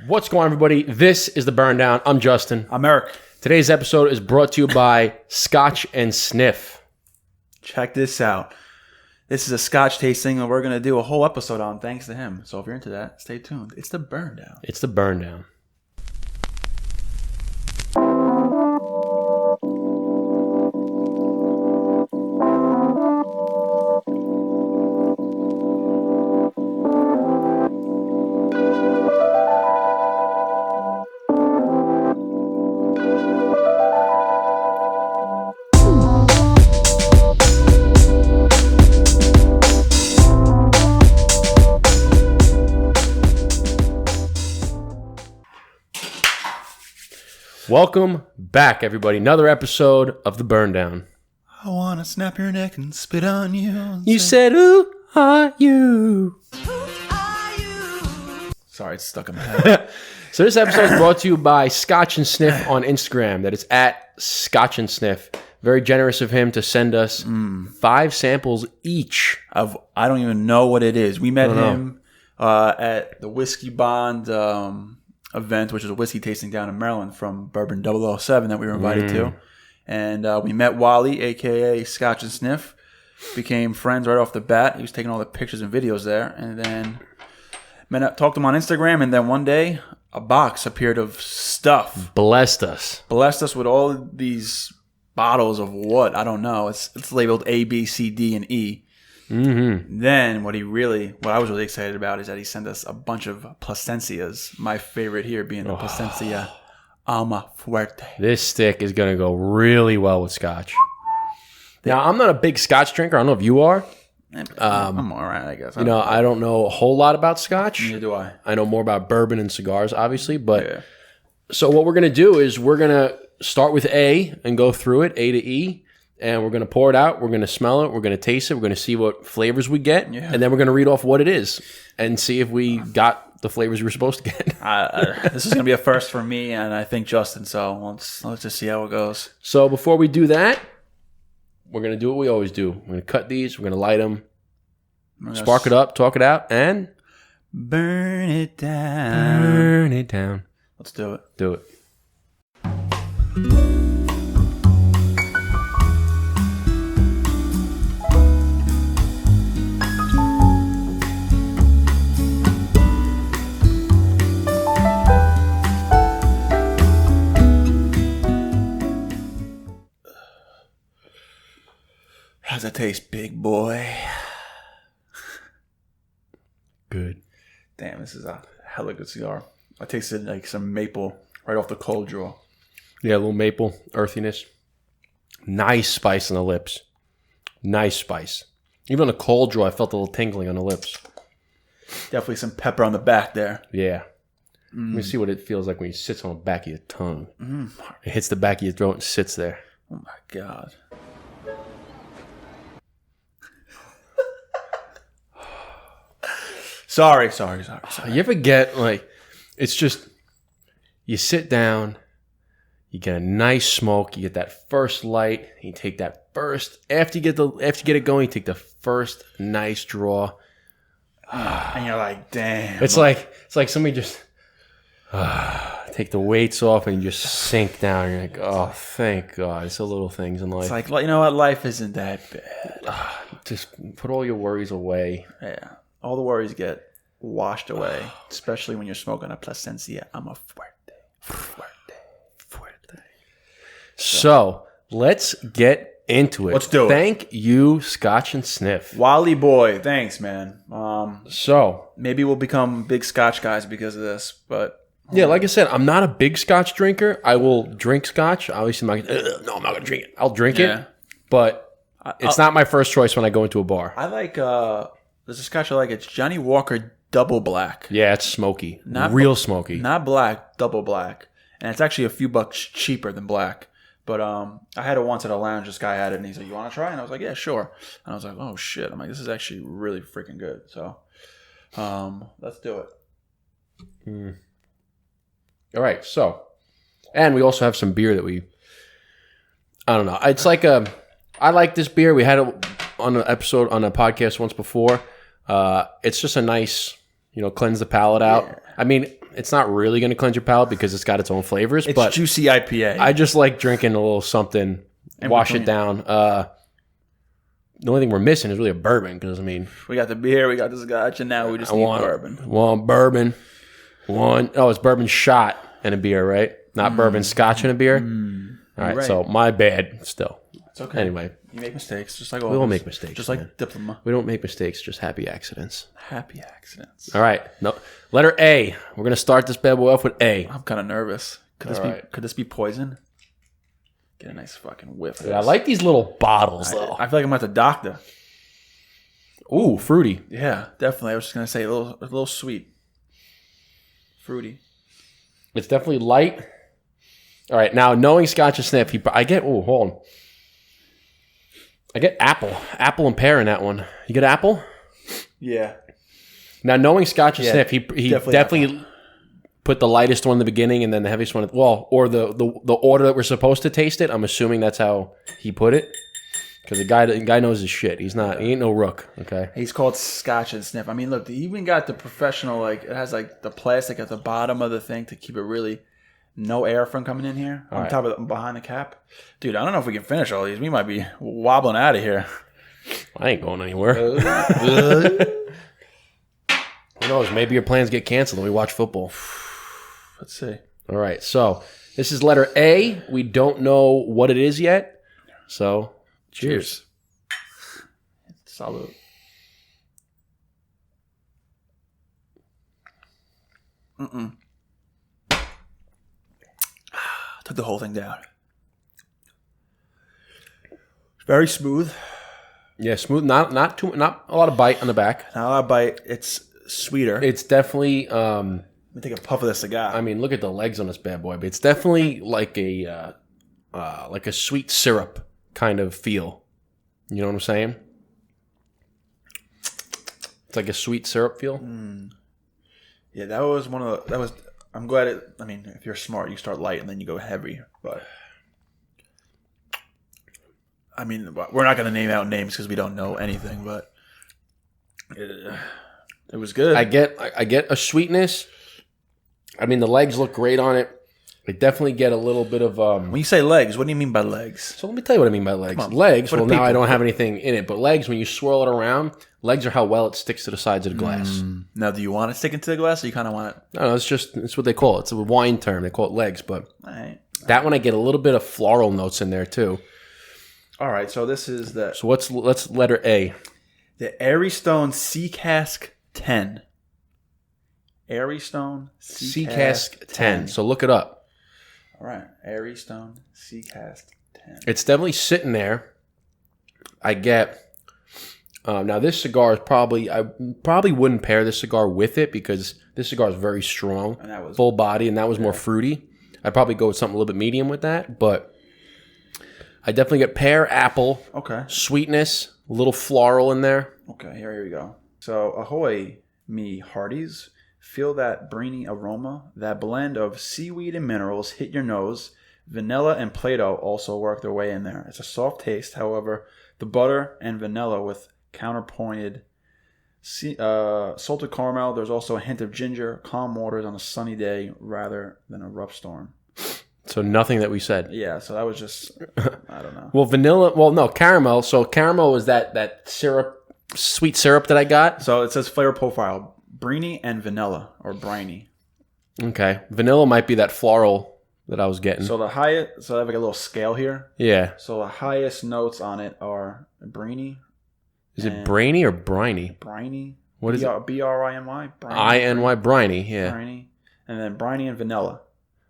What's going on, everybody? This is The Burn Down. I'm Justin. I'm Eric. Today's episode is brought to you by Scotch and Sniff. Check this out. This is a Scotch tasting that we're going to do a whole episode on thanks to him. So if you're into that, stay tuned. It's The Burn Down. It's The Burn Down. Welcome back, everybody. Another episode of The Burn Down. I want to snap your neck and spit on you. You said, who are you? Sorry, it's stuck in my head. So this episode is brought to you by Scotch and Sniff on Instagram. That is at Scotch and Sniff. Very generous of him to send us 5 samples each. I don't even know what it is. We met him at the Whiskey Bond event, which is a whiskey tasting down in Maryland from Bourbon 007 that we were invited to. And we met Wally, a.k.a. Scotch and Sniff. Became friends right off the bat. He was taking all the pictures and videos there. And then talked to him on Instagram. And then one day, a box appeared of stuff. Blessed us with all these bottles of what? I don't know. It's labeled A, B, C, D, and E. Mm-hmm. Then what I was really excited about is that he sent us a bunch of Plasencias. My favorite here being the Plasencia Alma Fuerte. This stick is going to go really well with Scotch. Now, I'm not a big Scotch drinker. I don't know if you are. I'm all right, I guess. I don't know a whole lot about Scotch. Neither do I. I know more about bourbon and cigars, obviously. But So what we're going to do is we're going to start with A and go through it, A to E. And we're going to pour it out. We're going to smell it. We're going to taste it. We're going to see what flavors we get. Yeah. And then we're going to read off what it is and see if we got the flavors we were supposed to get. This is going to be a first for me and I think Justin. So let's just see how it goes. So before we do that, we're going to do what we always do. We're going to cut these. We're going to light them, spark it up, talk it out, and burn it down. Burn it down. Let's do it. Do it. How's that taste, big boy? Good. Damn, this is a hella good cigar. I tasted like some maple right off the cold draw. Yeah, a little maple earthiness. Nice spice on the lips. Nice spice. Even on the cold draw, I felt a little tingling on the lips. Definitely some pepper on the back there. Yeah. Let me see what it feels like when it sits on the back of your tongue. It hits the back of your throat and sits there. Oh my God. Sorry. You ever get, it's just, you sit down, you get a nice smoke, you get that first light, you take that first, after you get it going, you take the first nice draw. And you're like, damn. It's like somebody just take the weights off and you just sink down. You're like, oh, thank God. It's the little things in life. It's like, you know what? Life isn't that bad. Just put all your worries away. Yeah. All the worries get washed away, especially when you're smoking a Plasencia. I'm a Fuerte. So, let's get into it. Let's do it. Thank you, Scotch and Sniff. Wally boy, thanks, man. So, maybe we'll become big Scotch guys because of this, but... Yeah, like I said, I'm not a big Scotch drinker. I will drink Scotch. Obviously, I'm not going to drink it. I'll drink it, but it's not my first choice when I go into a bar. I like... there's a Scotch I like. It's Johnny Walker Double Black. Yeah, it's smoky. Real smoky. Not black, double black. And it's actually a few bucks cheaper than black. But I had it once at a lounge. This guy had it, and he's like, "You want to try?" And I was like, "Yeah, sure." And I was like, "Oh shit!" I'm like, "This is actually really freaking good." So, let's do it. All right. So, and we also have some beer that I don't know. It's like I like this beer. We had it on an episode on a podcast once before. It's just a nice, cleanse the palate out. Yeah. I mean, it's not really going to cleanse your palate because it's got its own flavors. It's but juicy IPA. I just like drinking a little something, wash it down. The only thing we're missing is really a bourbon because, I mean... We got the beer, we got the scotch, and now we just need bourbon. Bourbon. It's bourbon shot and a beer, right? Not bourbon scotch and a beer? All right, so my bad still. It's okay. Anyway. You make mistakes, just like always. We all make mistakes. Just like diploma. We don't make mistakes, just happy accidents. Happy accidents. All right. No, letter A. We're going to start this bad boy off with A. I'm kind of nervous. Could this be poison? Get a nice fucking whiff of this. I like these little bottles, though. I feel like I'm at the doctor. Ooh, fruity. Yeah, definitely. I was just going to say a little sweet. Fruity. It's definitely light. All right, now knowing Scotch and Sniff, I get apple and pear in that one. You get apple? Yeah. Now knowing Scotch and Sniff, he definitely put the lightest one in the beginning and then the heaviest one. Or the order that we're supposed to taste it. I'm assuming that's how he put it, because the guy knows his shit. He ain't no rook. Okay. He's called Scotch and Sniff. I mean, look, they even got the professional. Like, it has like the plastic at the bottom of the thing to keep it really. No air from coming in here on top of behind the cap. Dude, I don't know if we can finish all these. We might be wobbling out of here. I ain't going anywhere. Who knows? Maybe your plans get canceled and we watch football. Let's see. All right. So this is letter A. We don't know what it is yet. So cheers. Salud. Took the whole thing down. Very smooth. Yeah, smooth. Not a lot of bite on the back. Not a lot of bite. It's sweeter. It's definitely. Let me take a puff of this cigar. I mean, look at the legs on this bad boy. But it's definitely like a sweet syrup kind of feel. You know what I'm saying? It's like a sweet syrup feel. Yeah, that was one of the. That was. I'm glad it. I mean, if you're smart, you start light and then you go heavy. But I mean, we're not going to name out names because we don't know anything. But it was good. I get a sweetness. I mean, the legs look great on it. I definitely get a little bit of. When you say legs, what do you mean by legs? So let me tell you what I mean by legs. Legs. Well, now I don't have anything in it, but legs. When you swirl it around, legs are how well it sticks to the sides of the glass. Now, do you want it sticking to the glass, or you kind of want it? No, it's what they call it. It's a wine term. They call it legs, but that one I get a little bit of floral notes in there too. All right, so this is the. So let's letter A. The Aerstone Sea Cask 10. Aerstone Sea Cask 10. So look it up. All right, Aerstone Sea Cask 10. It's definitely sitting there. I get. Now this cigar is I probably wouldn't pair this cigar with it because this cigar is very strong, and that was full body, and that was more fruity. I'd probably go with something a little bit medium with that, but I definitely get pear, apple, sweetness, a little floral in there. Okay, here we go. So ahoy, me hearties. Feel that briny aroma. That blend of seaweed and minerals hit your nose. Vanilla and Play-Doh also work their way in there. It's a soft taste, however. The butter and vanilla with counterpointed salted caramel. There's also a hint of ginger, calm waters on a sunny day rather than a rough storm. So nothing that we said. Yeah, so that was just, I don't know. Well, vanilla, caramel. So caramel is that syrup, sweet syrup that I got. So it says flavor profile. Briny and vanilla, or briny. Okay. Vanilla might be that floral that I was getting. So I have like a little scale here. Yeah. So the highest notes on it are briny. Is it brainy or briny? Briny. What is it? B-R-I-N-Y? I-N-Y, briny, yeah. Briny. And then briny and vanilla.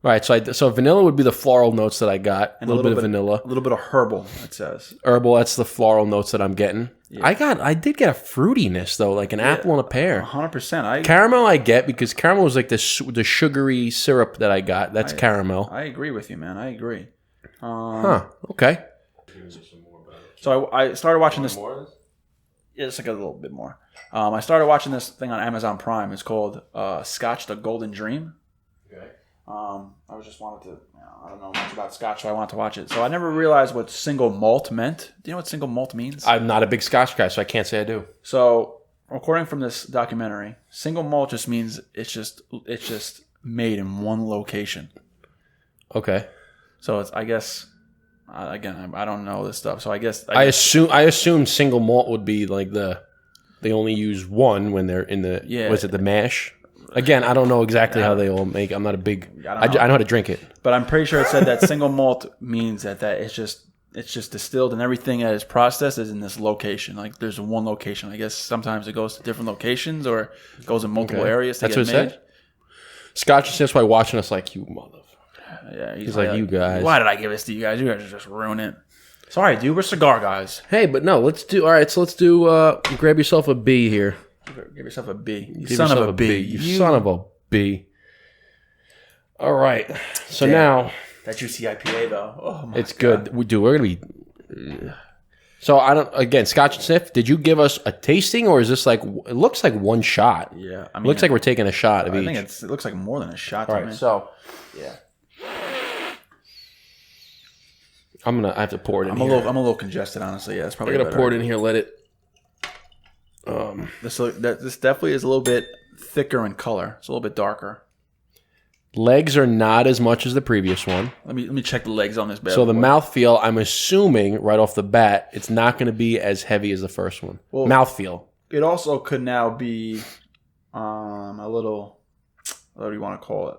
All right, so vanilla would be the floral notes that I got. And a little bit of vanilla. A little bit of herbal, it says. Herbal, that's the floral notes that I'm getting. Yeah. I did get a fruitiness, though, like an apple and a pear. 100%. Caramel I get because caramel was like the sugary syrup that I got. That's caramel. I agree with you, man. I agree. Okay. So I started watching this. Yeah, just like a little bit more. I started watching this thing on Amazon Prime. It's called Scotch: The Golden Dream. Okay. I just wanted to. I don't know much about Scotch, so I wanted to watch it. So I never realized what single malt meant. Do you know what single malt means? I'm not a big Scotch guy, so I can't say I do. So according from this documentary, single malt just means it's just made in one location. Okay. So it's, I guess, again, I don't know this stuff. So I guess I assume single malt would be like they only use one when they're in the was it the mash? Again, I don't know exactly how they all make. I'm not a big. I know how to drink it, but I'm pretty sure it said that single malt means that it's just distilled and everything that is processed is in this location. Like there's one location. I guess sometimes it goes to different locations or it goes in multiple areas. To That's get what it made. said. Scotch is just by watching us like you mother. Yeah, he's like you guys. Why did I give this to you guys? You guys just ruin it. Sorry, dude. We're cigar guys. Hey, but no, let's do. All right, so let's do. Grab yourself a B here. Give yourself a B. You Give son yourself of a B. You son of a B. All right. So now that juicy IPA though. Oh my it's God. Good. We're gonna be. So I don't. Again, Scotch and Sniff. Did you give us a tasting, or is this like? It looks like one shot. Yeah, I mean, looks like we're taking a shot of each. I think it looks like more than a shot. All right. So yeah. I have to pour it in. I'm a little congested, honestly. Yeah, it's probably. I gotta pour it in here. Let it. This definitely is a little bit thicker in color. It's a little bit darker. Legs are not as much as the previous one. Let me check the legs on this bad So boy. the mouthfeel, I'm assuming right off the bat, it's not going to be as heavy as the first one. Well, mouthfeel. It also could now be a little. What do you want to call it?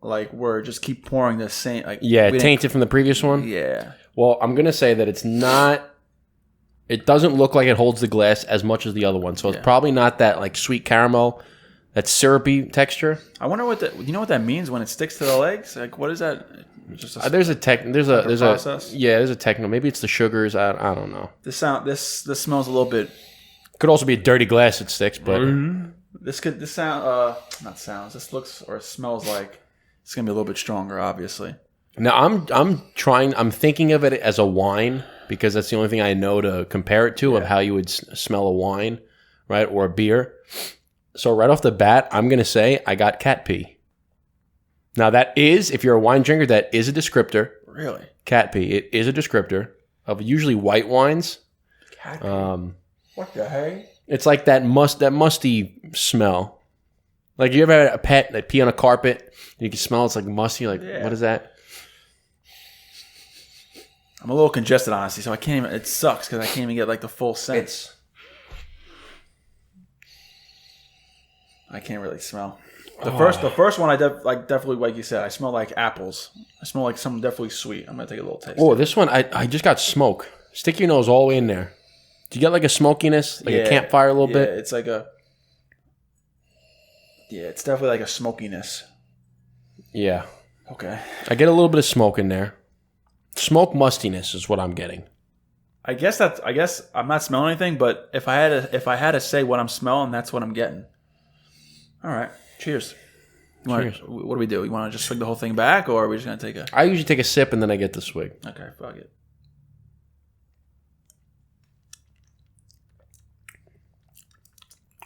Like we're just keep pouring the same. Like tainted from the previous one. Yeah. Well, I'm going to say that it's not. It doesn't look like it holds the glass as much as the other one, so it's probably not that like sweet caramel. That syrupy texture. I wonder what you know what that means when it sticks to the legs. Like, what is that? There's a process. There's a technical. Maybe it's the sugars. I don't know. This smells a little bit. Could also be a dirty glass that sticks, but this looks or smells like it's gonna be a little bit stronger. Obviously. Now I'm thinking of it as a wine because that's the only thing I know to compare it to of how you would smell a wine, right, or a beer. So right off the bat, I'm going to say I got cat pee. Now that is, if you're a wine drinker, that is a descriptor. Really? Cat pee. It is a descriptor of usually white wines. Cat pee? What the heck? It's like that musty smell. Like you ever had a pet that pee on a carpet and you can smell it's like musty? Like, what is that? I'm a little congested, honestly, so I can't even, it sucks because I can't even get like the full sense. I can't really smell. The first one I definitely like you said, I smell like apples. I smell like something definitely sweet. I'm gonna take a little taste. Oh, this one I just got smoke. Stick your nose all the way in there. Do you get like a smokiness, like a campfire a little bit? It's like it's definitely like a smokiness. Yeah. Okay. I get a little bit of smoke in there. Smoke mustiness is what I'm getting. I guess I'm not smelling anything, but if I had to say what I'm smelling, that's what I'm getting. All right. Cheers. Cheers. What do we do? You want to just swig the whole thing back, or are we just going to take a... I usually take a sip, and then I get the swig. Okay, fuck it.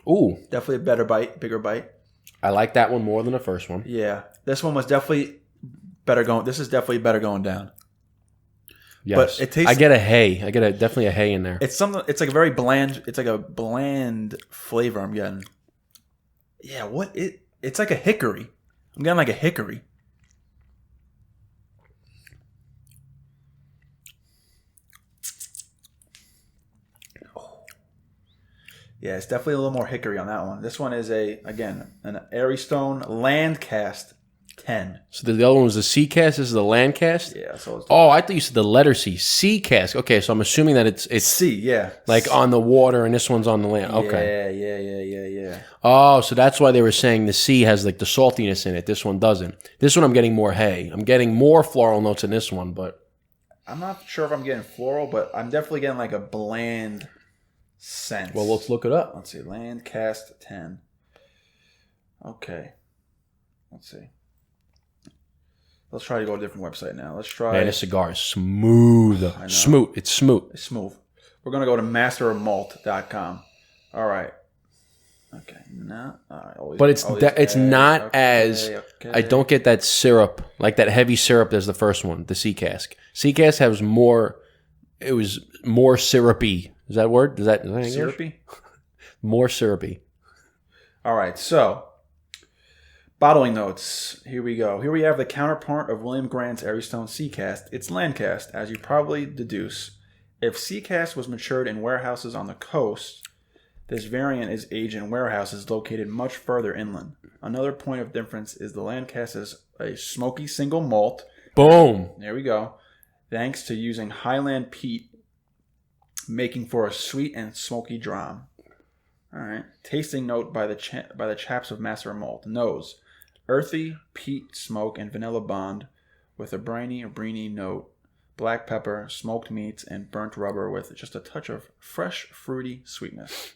Ooh. Definitely a bigger bite. I like that one more than the first one. Yeah. This one was definitely better going... This is definitely better going down. Yes. But it tastes... I get a hay. I get definitely a hay in there. It's something... It's like a very bland... It's like a bland flavor I'm getting. Yeah, it's like a hickory. I'm getting like a hickory. Oh. Yeah, it's definitely a little more hickory on that one. This one is an Aerstone Land Cast 10. So the other one was the Sea Cask. This is the Land Cast? Yeah. So I thought you said the letter C. Sea Cask. Okay, so I'm assuming that it's C, yeah. Like on the water and this one's on the land. Okay. Yeah. Oh, so that's why they were saying the sea has like the saltiness in it. This one doesn't. This one I'm getting more hay. I'm getting more floral notes in this one, but... I'm not sure if I'm getting floral, but I'm definitely getting like a bland sense. Well, let's look it up. Let's see. Land Cast 10. Okay. Let's see. Let's try to go to a different website now. Let's try... Man, this cigar is smooth. Smooth. It's smooth. It's smooth. We're going to go to masterofmalt.com. All right. Okay. No. All right. But it's not as... Okay. I don't get that syrup, like that heavy syrup as the first one, the Sea Cask. Sea Cask has more... It was more syrupy. Is that a word? Is that English? Syrupy? More syrupy. All right. So... Bottling notes. Here we go. Here we have the counterpart of William Grant's Aerstone Sea Cask. It's land cask, as you probably deduce. If Sea Cask was matured in warehouses on the coast, this variant is aged in warehouses located much further inland. Another point of difference is the land cask is a smoky single malt. Boom. There we go. Thanks to using Highland peat, making for a sweet and smoky dram. All right. Tasting note by the chaps of Master Malt. Nose. Earthy, peat, smoke, and vanilla bond with a briny note. Black pepper, smoked meats, and burnt rubber with just a touch of fresh, fruity sweetness.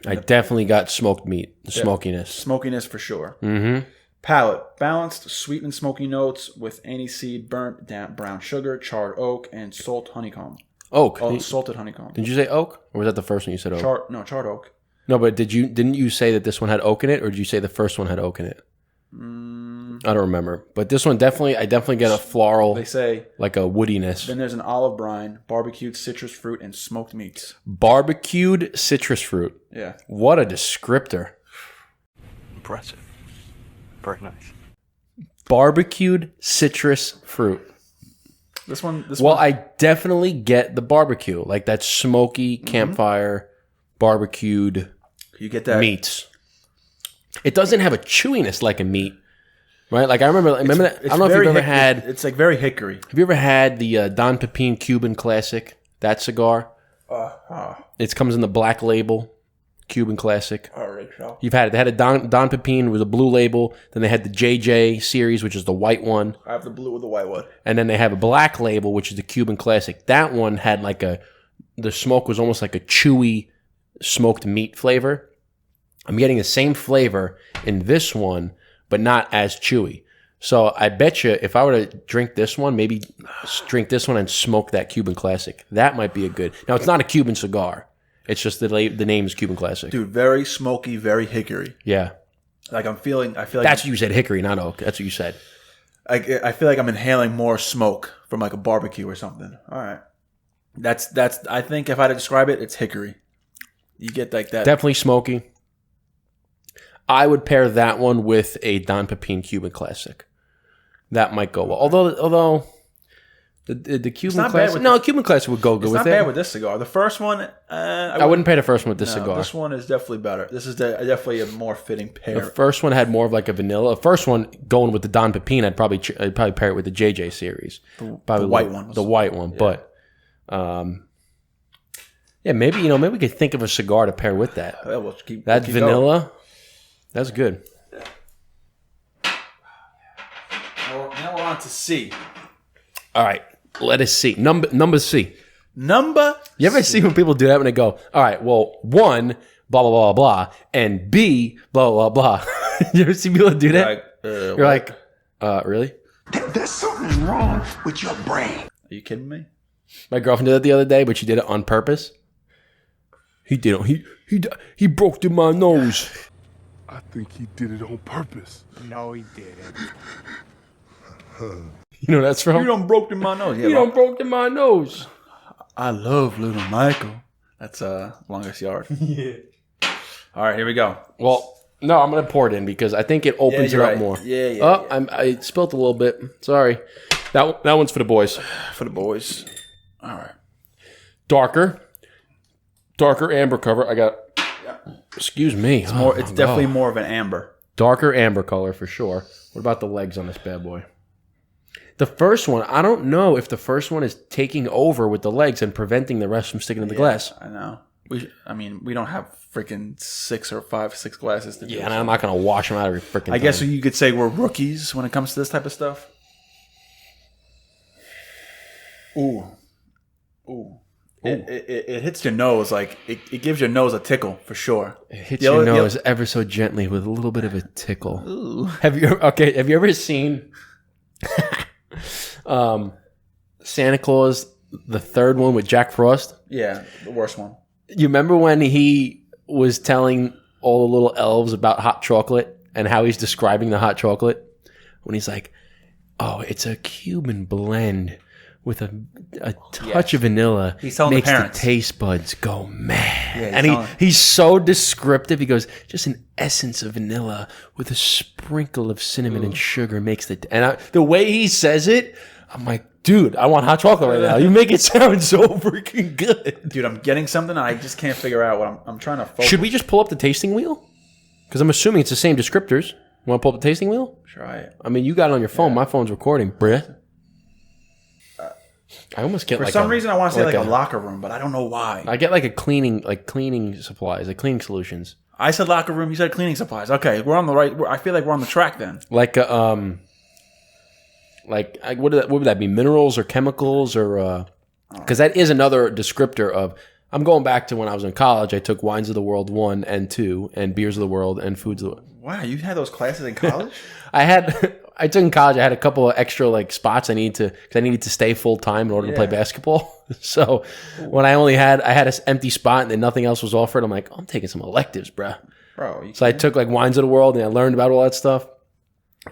I definitely got smoked meat. The smokiness. Smokiness for sure. Mm-hmm. Palate. Balanced, sweet and smoky notes with aniseed, burnt brown sugar, charred oak, and salt honeycomb. Oak. Oh, salted honeycomb. Did you say oak? Or was that the first one you said oak? Charred oak. No, but didn't you say that this one had oak in it, or did you say the first one had oak in it? I don't remember. But this one I definitely get a floral, they say, like a woodiness. Then there's an olive brine, barbecued citrus fruit, and smoked meats. Barbecued citrus fruit. Yeah. What a descriptor. Impressive. Very nice. Barbecued citrus fruit. This one. I definitely get the barbecue. Like that smoky campfire barbecued You get that meats. It doesn't have a chewiness like a meat, right? Like I remember that. I don't know if you've ever had. It's like very hickory. Have you ever had the Don Pepin Cuban Classic? That cigar. It comes in the black label, Cuban Classic. All right, so. You've had it. They had a Don Pepin with a blue label. Then they had the JJ series, which is the white one. I have the blue with the white one. And then they have a black label, which is the Cuban Classic. That one had the smoke was almost like a chewy smoked meat flavor. I'm getting the same flavor in this one, but not as chewy. So I bet you if I were to drink this one, maybe drink this one and smoke that Cuban Classic. That might be a good. Now, it's not a Cuban cigar. It's just the name is Cuban Classic. Dude, very smoky, very hickory. Yeah. Like I feel like that's what you said, hickory, not oak. That's what you said. I feel like I'm inhaling more smoke from like a barbecue or something. All right. That's I think if I had to describe it, it's hickory. You get like that. Definitely smoky. I would pair that one with a Don Pepin Cuban Classic. That might go well. Although the Cuban Classic, Cuban Classic would go good with it. It's not bad with this cigar. The first one, I wouldn't pair the first one with this cigar. This one is definitely better. This is definitely a more fitting pair. The first one had more of like a vanilla. The first one going with the Don Pepin, I'd probably pair it with the JJ series. The white one. The white one, yeah. But yeah, maybe we could think of a cigar to pair with that. Yeah, we'll keep vanilla. Going. That's good. Now we're on to C. All right, let us see. Number C. You ever see when people do that when they go, all right, well, 1, blah, blah, blah, blah, and B, blah, blah, blah. You ever see people do that? You're like, really? There's something wrong with your brain. Are you kidding me? My girlfriend did that the other day, but she did it on purpose. He did it. He broke through my nose. I think he did it on purpose. No, he didn't. You know that's from? You done broke in my nose. You done broke in my nose. I love little Michael. That's Longest Yard. Yeah. All right, here we go. Well, no, I'm going to pour it in because I think it opens it up more. Yeah. Oh, I spilled a little bit. Sorry. That one's for the boys. For the boys. All right. Darker amber cover. I got... Excuse me. It's definitely more of an amber. Darker amber color for sure. What about the legs on this bad boy? The first one, I don't know if the first one is taking over with the legs and preventing the rest from sticking in the glass. I know. We don't have freaking 6 glasses to do. Yeah, and I'm not going to wash them out every freaking time. I guess you could say we're rookies when it comes to this type of stuff. Ooh. It hits your nose like it gives your nose a tickle for sure. It hits your nose ever so gently with a little bit of a tickle. Ooh. Have you ever seen Santa Claus, the third one with Jack Frost? Yeah, the worst one. You remember when he was telling all the little elves about hot chocolate and how he's describing the hot chocolate? When he's like, "Oh, it's a Cuban blend with a touch of vanilla He's telling makes the parents. taste buds go mad. Yeah, And he's so descriptive. He goes, just an essence of vanilla with a sprinkle of cinnamon and sugar makes the way he says it, I'm like, dude, I want hot chocolate right now. You make it sound so freaking good. Dude, I'm getting something. I just can't figure out what I'm trying to focus. Should we just pull up the tasting wheel? Because I'm assuming it's the same descriptors. You want to pull up the tasting wheel? Try it. I mean, you got it on your phone. My phone's recording, bruh. I almost get For some reason, I want to say like a locker room, but I don't know why. I get like a cleaning supplies, like cleaning solutions. I said locker room. You said cleaning supplies. Okay, we're on the right. I feel like we're on the track then. Like what would that be? Minerals or chemicals or? Because that is another descriptor of. I'm going back to when I was in college. I took Wines of the World 1 and 2, and Beers of the World and Foods of the World. Wow, you had those classes in college? I took in college. I had a couple of extra like spots I needed to stay full time in order to play basketball. So when I had an empty spot and then nothing else was offered, I'm like, I'm taking some electives, bro. So I took like Wines of the World and I learned about all that stuff.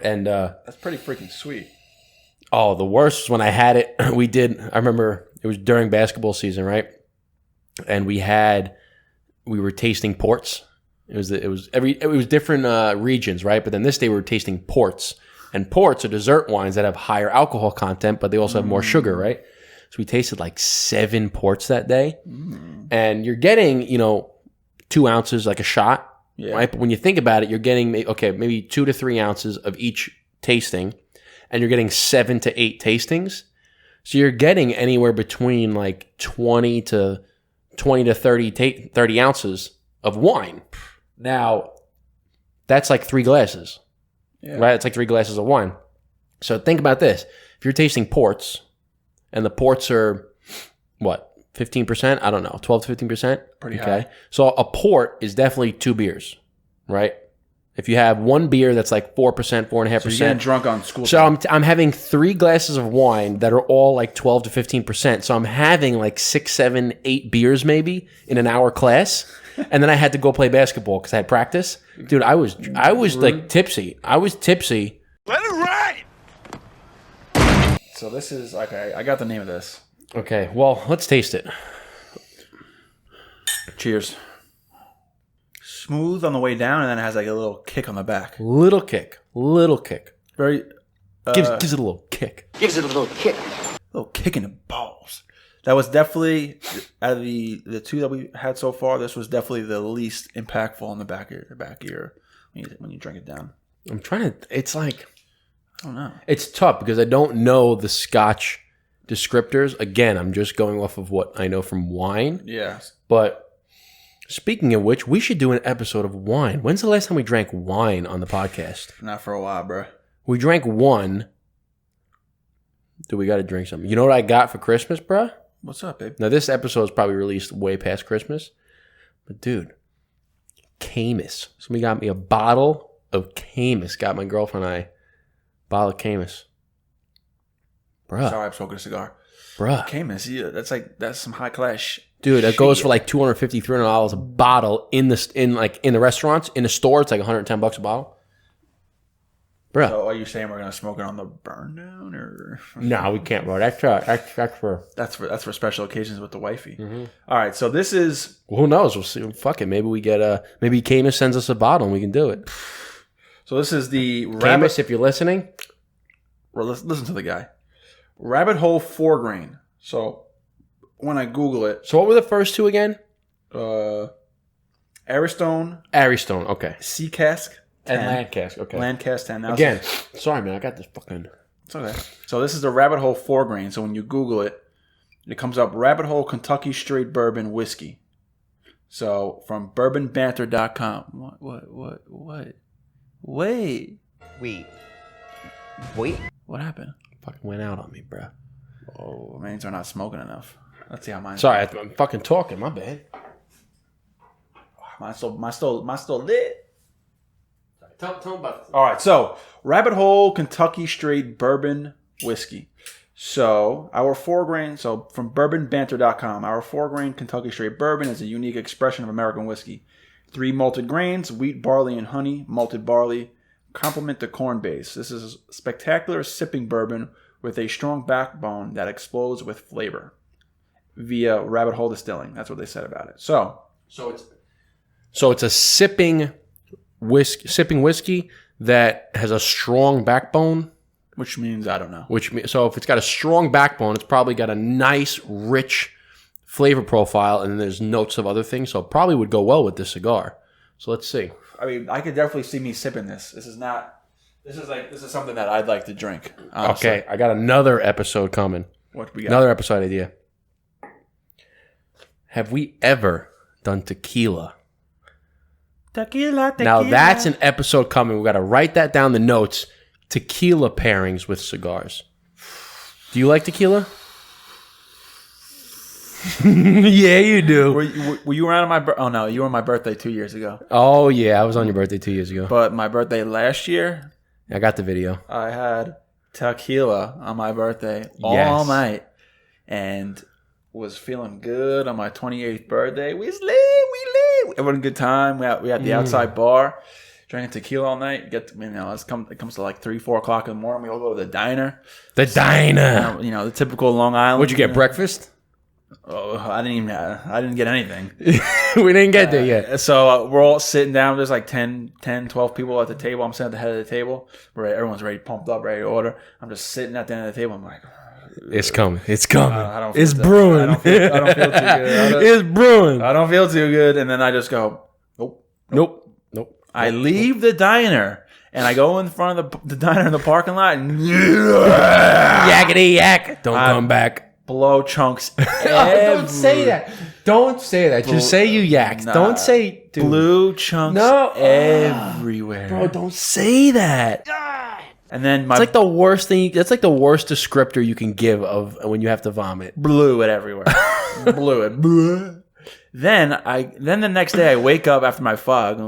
And that's pretty freaking sweet. Oh, the worst was when I had it. I remember it was during basketball season, right? And we were tasting ports. It was different regions, right? But then this day we were tasting ports, and ports are dessert wines that have higher alcohol content, but they also have more sugar, right? So we tasted like 7 ports that day, and you're getting 2 ounces like a shot, right? But when you think about it, you're getting maybe 2 to 3 ounces of each tasting, and you're getting 7 to 8 tastings. So you're getting anywhere between like 20 to 30 ounces of wine. Now, that's like 3 glasses, right? It's like 3 glasses of wine. So think about this. If you're tasting ports, and the ports are, what, 15%? I don't know, 12 to 15%? Pretty high. So a port is definitely 2 beers, right? If you have 1 beer that's like 4%, 4.5%. So you're getting drunk on school. So I'm having 3 glasses of wine that are all like 12 to 15%. So I'm having like 6, 7, 8 beers maybe in an hour class. And then I had to go play basketball because I had practice. Dude, I was like tipsy. I was tipsy. Let it ride! So this is, okay, I got the name of this. Okay, well, let's taste it. Cheers. Smooth on the way down, and then it has like a little kick on the back. Little kick. Very... Gives it a little kick. Gives it a little kick. A little kick in the balls. That was definitely, out of the 2 that we had so far, this was definitely the least impactful on the back of your when you drink it down. I'm trying to... It's like... I don't know. It's tough because I don't know the Scotch descriptors. Again, I'm just going off of what I know from wine. Yeah. But speaking of which, we should do an episode of wine. When's the last time we drank wine on the podcast? Not for a while, bro. We drank one. Dude, we got to drink something. You know what I got for Christmas, bro? What's up, babe? Now, this episode is probably released way past Christmas. But, dude, Camus. Somebody got me a bottle of Camus. Got my girlfriend and I a bottle of Camus. Bruh. Sorry, I'm smoking a cigar. Bruh. Camus, yeah, that's some high class Dude, that goes for like $250, $300 a bottle in the restaurants. In the store, it's like $110 a bottle. Bruh. So are you saying we're gonna smoke it on the burn down, or no, we can't, bro. That's for special occasions with the wifey. Mm-hmm. All right, so this is who knows? We'll see. Fuck it. Maybe we get maybe Camus sends us a bottle and we can do it. So this is the Camus, if you're listening. Well, listen to the guy. Rabbit Hole 4 grain. So when I Google it, so what were the first 2 again? Aerstone, okay. Sea Cask. 10. And Land Cask, okay. Land Cask 10. Now again, sorry, man, I got this fucking... It's okay. So this is the Rabbit Hole 4 grain. So when you Google it, it comes up Rabbit Hole Kentucky Straight Bourbon Whiskey. So from burndown.mail. What? Wait. What happened? Fucking went out on me, bro. Oh, means we're not smoking enough. Let's see how mine's... Sorry, I'm fucking talking, my bad. Mine's still lit. Tell them about it. All right, so Rabbit Hole Kentucky Straight Bourbon Whiskey. So our 4 grain, so from bourbonbanter.com, our 4 grain Kentucky Straight Bourbon is a unique expression of American whiskey. 3 malted grains, wheat, barley, and honey, malted barley, complement the corn base. This is a spectacular sipping bourbon with a strong backbone that explodes with flavor via rabbit hole distilling. That's what they said about it. So it's a sipping whiskey that has a strong backbone. Which means, I don't know. So if it's got a strong backbone, it's probably got a nice, rich flavor profile, and then there's notes of other things. So it probably would go well with this cigar. So let's see. I mean, I could definitely see me sipping this. This is something that I'd like to drink. Honestly. Okay, I got another episode coming. What we got? Another episode idea. Have we ever done tequila? Tequila. Now that's an episode coming. We got to write that down the notes. Tequila pairings with cigars. Do you like tequila? Yeah, you do. Were you around my birthday? Oh, no. You were on my birthday 2 years ago. Oh, yeah. I was on your birthday 2 years ago. But my birthday last year, I got the video. I had tequila on my birthday all night and was feeling good on my 28th birthday. We lit. Everyone had a good time. We had the outside bar. Drinking tequila all night. It comes to like 3-4 o'clock in the morning. We all go to the diner. The typical Long Island. What'd you get? Breakfast? Oh, I didn't get anything. We didn't get there yet. So we're all sitting down. There's like 10, 12 people at the table. I'm sitting at the head of the table. Everyone's ready, pumped up, ready to order. I'm just sitting at the end of the table. I'm like, it's coming. It's coming. It's brewing. I don't feel too good. It's brewing. I don't feel too good. And then I just go, nope. I leave the diner and I go in front of the diner in the parking lot and yakety yak. Don't come back. Blow chunks. Don't say that. Don't say that. Just say you yacked. Don't say blue chunks everywhere. Bro, don't say that. And then it's like the worst thing. That's like the worst descriptor you can give of when you have to vomit. Blew it everywhere. Blew it. Then the next day I wake up after my fog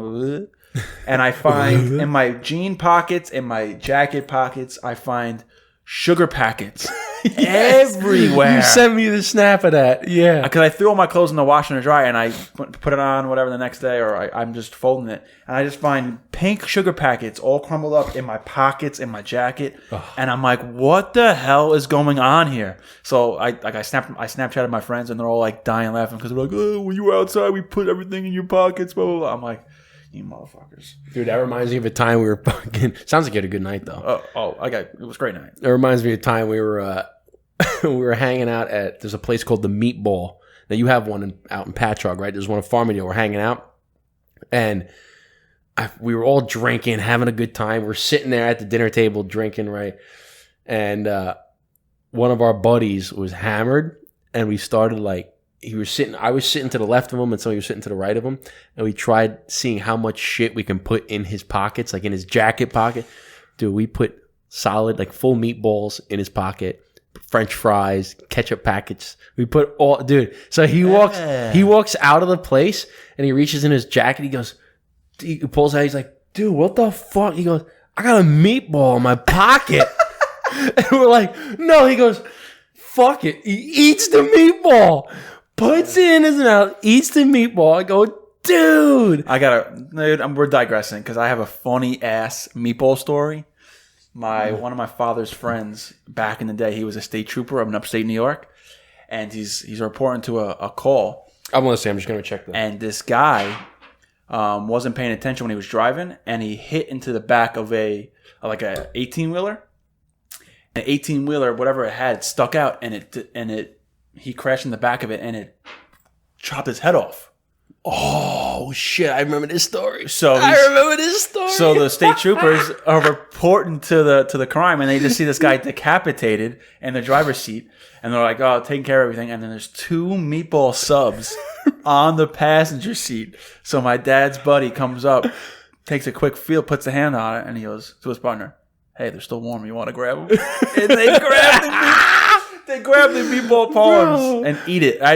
and I find in my jean pockets, in my jacket pockets, I find sugar packets everywhere. You sent me the snap of that. Yeah. Because I threw all my clothes in the washer and dry and I put it on whatever the next day, or I'm just folding it. And I just find pink sugar packets all crumbled up in my pockets, in my jacket. And I'm like, what the hell is going on here? So I Snapchatted my friends and they're all like dying laughing because they're like, oh, when you were outside, we put everything in your pockets, blah, blah, blah. I'm like, you motherfuckers. Dude, that reminds me of a time we were fucking... Sounds like you had a good night, though. It was a great night. It reminds me of a time we were we were hanging out at... There's a place called the Meatball. Now, you have one out in Patchogue, right? There's one in Farmingdale. We're hanging out. And we were all drinking, having a good time. We're sitting there at the dinner table drinking, right? And one of our buddies was hammered. And we started like... I was sitting to the left of him and somebody was sitting to the right of him. And we tried seeing how much shit we can put in his pockets, like in his jacket pocket. Dude, we put solid, like full meatballs in his pocket, French fries, ketchup packets. We put all, dude. So he walks out of the place and he reaches in his jacket. He pulls out, he's like, dude, what the fuck? He goes, I got a meatball in my pocket. And we're like, no, he goes, fuck it. He eats the meatball. Puts it in his mouth, eats the meatball. I go, dude. We're digressing because I have a funny ass meatball story. One of my father's friends back in the day, he was a state trooper up in upstate New York, and he's reporting to a call. I'm listening. I'm just gonna check that. And this guy wasn't paying attention when he was driving, and he hit into the back of a 18-wheeler. An 18-wheeler, whatever it had, stuck out, and he crashed in the back of it, and it chopped his head off. Oh, shit. I remember this story. So the state troopers are reporting to the crime, and they just see this guy decapitated in the driver's seat, and they're like, oh, taking care of everything. And then there's 2 meatball subs on the passenger seat. So my dad's buddy comes up, takes a quick feel, puts a hand on it, and he goes to his partner, hey, they're still warm. You want to grab them? And they grab the They grab the meatball palms and eat it. I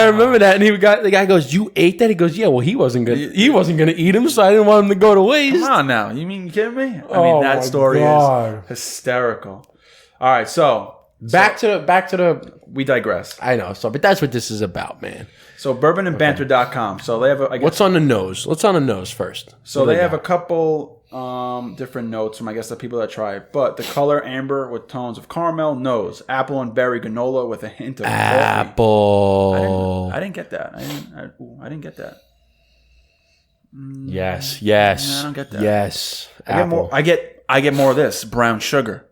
remember that, and the guy goes, "You ate that?" He goes, "Yeah, well, he wasn't gonna eat him, so I didn't want him to go to waste." Come on now, you kidding me? That story is hysterical. All right, so back to the. We digress. I know, but that's what this is about, man. So bourbonandbanter.com. So they have what's on the nose? What's on the nose first? So they have a couple different notes from, I guess, the people that try it. But the color, amber with tones of caramel. Nose, apple and berry granola with a hint of coffee. Apple. I didn't get that. I didn't get that. Yes. I don't get that. Yes. I get more of this brown sugar.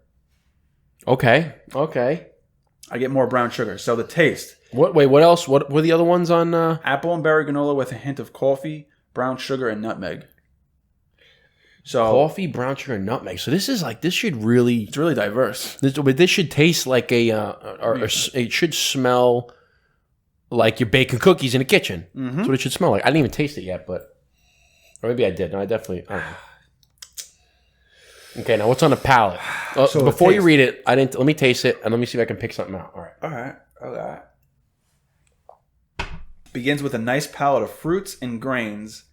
Okay. I get more brown sugar. So the taste. What else? What were the other ones on? Apple and berry granola with a hint of coffee, brown sugar, and nutmeg. So Coffee, brown sugar, and nutmeg. So this should really. It's really diverse. This should taste like or it should smell like you're baking cookies in a kitchen. Mm-hmm. That's what it should smell like. I didn't even taste it yet, or maybe I did. No, I definitely. I don't know. Okay, now what's on the palate? So before you read it, let me taste it and let me see if I can pick something out. All right. Begins with a nice palette of fruits and grains.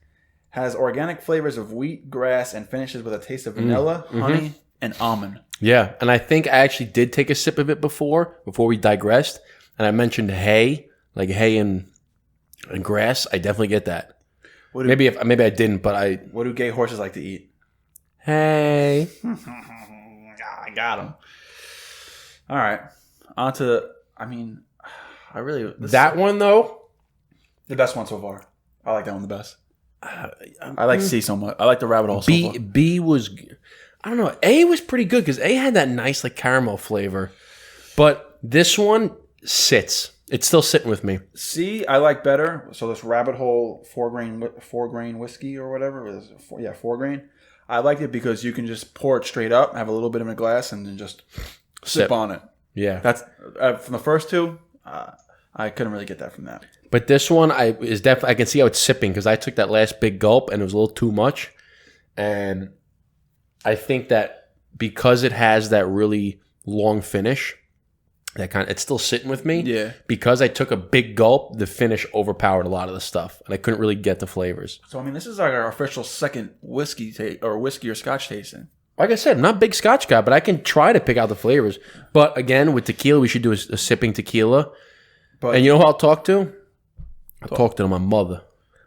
Has organic flavors of wheat, grass, and finishes with a taste of vanilla, honey, and almond. Yeah, and I think I actually did take a sip of it before we digressed, and I mentioned hay, like hay and grass. I definitely get that. Maybe I didn't, but What do gay horses like to eat? Hay. I got him. All right, on to. That one though, the best one so far. I like that one the best. I like C so much. I like the rabbit hole. B was, I don't know. A was pretty good because A had that nice like caramel flavor, but this one sits. It's still sitting with me. C I like better. So this rabbit hole 4-grain whiskey or whatever it is. 4 grain. I like it because you can just pour it straight up, have a little bit in a glass, and then just sip on it. Yeah, that's from the first two. I couldn't really get that from that. But this one, I can see how it's sipping because I took that last big gulp and it was a little too much, and I think that because it has that really long finish, it's still sitting with me. Yeah. Because I took a big gulp, the finish overpowered a lot of the stuff, and I couldn't really get the flavors. So this is like our official second whiskey or Scotch tasting. Like I said, I'm not a big Scotch guy, but I can try to pick out the flavors. But again, with tequila, we should do a sipping tequila. But and you know who I'll talk to? I'll talk to my mother.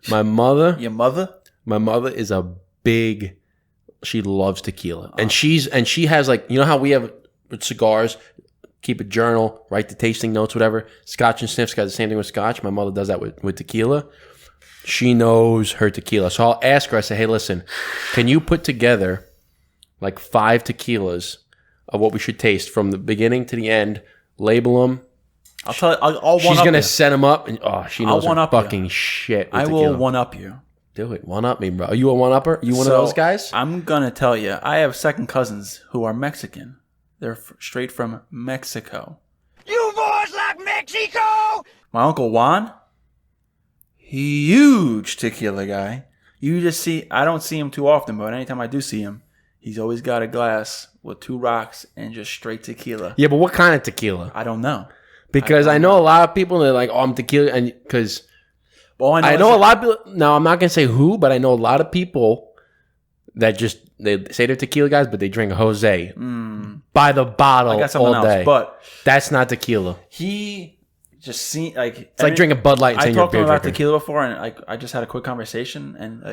My mother. Your mother? My mother is she loves tequila. And she has like, you know how we have with cigars, keep a journal, write the tasting notes, whatever. Scotch and Sniff's got the same thing with Scotch. My mother does that with tequila. She knows her tequila. So I'll ask her, I say, hey, listen, can you put together like 5 tequilas of what we should taste from the beginning to the end, label them. I'll tell you, I'll She's going to set them up, and she knows her fucking you. shit. I will one-up you. Do it. One-up me, bro. Are you a one-upper? You one of those guys? I'm going to tell you, I have second cousins who are Mexican. They're straight from Mexico. You boys like Mexico? My Uncle Juan, huge tequila guy. I don't see him too often, but anytime I do see him, he's always got a glass with 2 rocks and just straight tequila. Yeah, but what kind of tequila? I don't know. Because I know a lot of people, they're like, oh, I'm tequila. And because I know a lot of people. Now, I'm not going to say who, but I know a lot of people that they say they're tequila guys, but they drink Jose by the bottle I got something all day. Else, but that's not tequila. He just seemed like it's like drinking Bud Light. I talked to him about tequila before, and I just had a quick conversation, and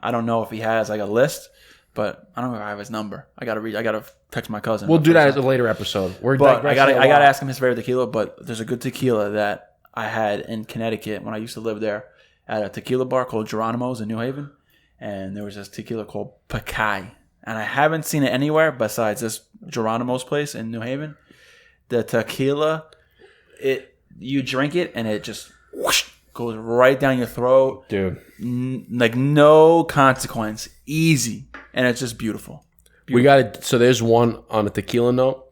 I don't know if he has like a list, but I don't know if I have his number. I gotta text my cousin. We'll do that as a later episode. I gotta ask him his favorite tequila. But there's a good tequila that I had in Connecticut when I used to live there at a tequila bar called Geronimo's in New Haven. And there was this tequila called Pacay. And I haven't seen it anywhere besides this Geronimo's place in New Haven. The tequila, you drink it and it just whoosh, goes right down your throat. Dude. Like no consequence. Easy. And it's just beautiful. So there's one on a tequila note.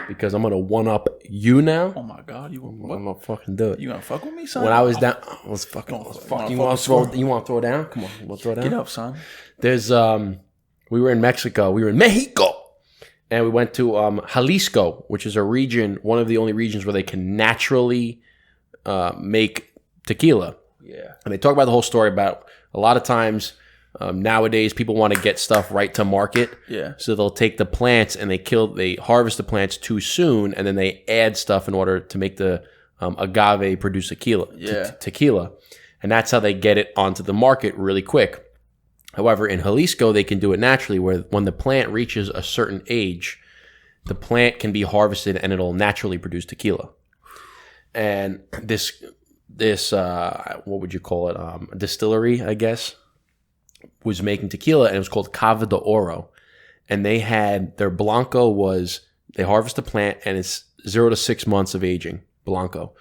Because I'm going to one-up you now. Oh, my God. I'm going to fucking do it. You going to fuck with me, son? When I was down... You want to throw it down? Come on. We'll throw it down. Get up, son. There's... we were in Mexico. We were in Mexico. And we went to Jalisco, which is a region, one of the only regions where they can naturally make tequila. Yeah. And they talk about the whole story about a lot of times... nowadays, people want to get stuff right to market. Yeah. So they'll take the plants and they harvest the plants too soon, and then they add stuff in order to make the agave produce tequila. And that's how they get it onto the market really quick. However, in Jalisco, they can do it naturally, where when the plant reaches a certain age, the plant can be harvested and it'll naturally produce tequila. And this what would you call it? A distillery, I guess, was making tequila, and it was called Cava de Oro. And they had their Blanco they harvest the plant, and it's 0 to 6 months of aging, Blanco.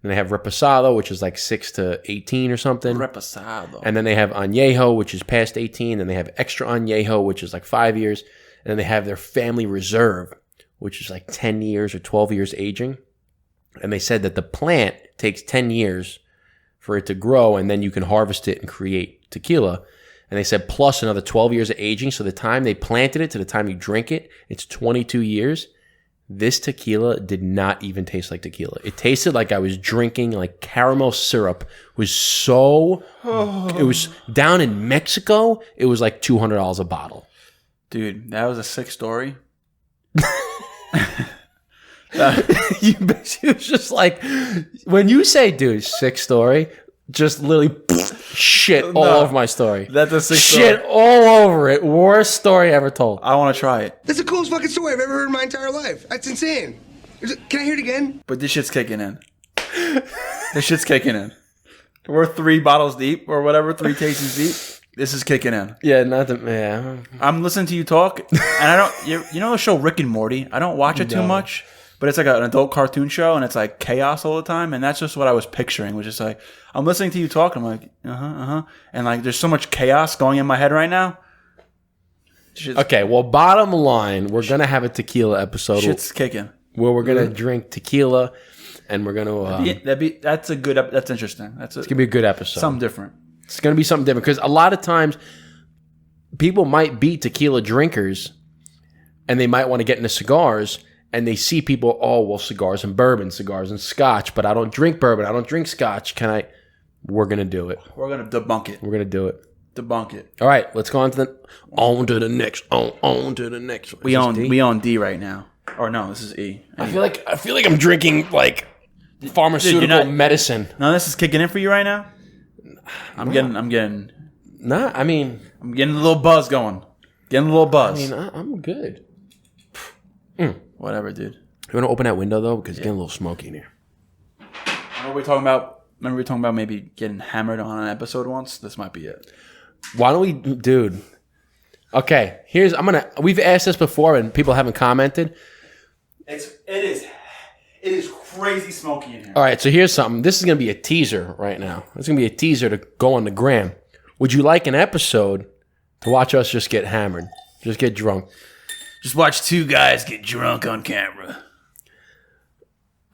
And they have Reposado, which is like 6 to 18 or something. Reposado. And then they have Añejo, which is past 18. And they have Extra Añejo, which is like 5 years. And then they have their Family Reserve, which is like 10 years or 12 years aging. And they said that the plant takes 10 years for it to grow, and then you can harvest it and create tequila. And they said plus another 12 years of aging. So the time they planted it to the time you drink it, it's 22 years. This tequila did not even taste like tequila. It tasted like I was drinking like caramel syrup. It was so... It was down in Mexico. It was like $200 a bottle. Dude, that was a sick story. You bet you was just like... When you say, dude, sick story... Just literally shit all over my story. That's a sick shit story. all over it. Worst story ever told. I want to try it. That's the coolest fucking story I've ever heard in my entire life. That's insane. Can I hear it again? But this shit's kicking in. This shit's kicking in. We're 3 bottles deep or whatever, 3 tastings deep. This is kicking in. Yeah, nothing. Yeah. I'm listening to you talk, and I don't. You know the show Rick and Morty? I don't watch it too much, but it's like an adult cartoon show, and it's like chaos all the time, and that's just what I was picturing. Was just like I'm listening to you talk, I'm like, and like there's so much chaos going in my head right now. Okay, well, bottom line, we're gonna have a tequila episode. Shit's kicking. Where we're gonna drink tequila, and we're gonna. That's interesting. It's gonna be a good episode. Something different. It's gonna be something different because a lot of times people might be tequila drinkers, and they might want to get into cigars. And they see people, oh, well, cigars and bourbon, cigars and scotch, but I don't drink bourbon, I don't drink scotch. We're going to do it. We're going to debunk it. We're going to do it. Debunk it. All right, let's go on to the next. On to the next. We on D right now. Or no, this is E. Anyway. I feel like I'm drinking like pharmaceutical medicine. No, this is kicking in for you right now? I'm getting Nah, I mean, I'm getting a little buzz going. Getting a little buzz. I mean, I'm good. Whatever, dude. You want to open that window though, because it's getting a little smoky in here. Remember we were talking about maybe getting hammered on an episode once? This might be it. Why don't we, dude? Okay, we've asked this before and people haven't commented. It is crazy smoky in here. All right, so here's something. This is going to be a teaser right now. It's going to be a teaser to go on the gram. Would you like an episode to watch us just get hammered? Just get drunk? Just watch 2 guys get drunk on camera.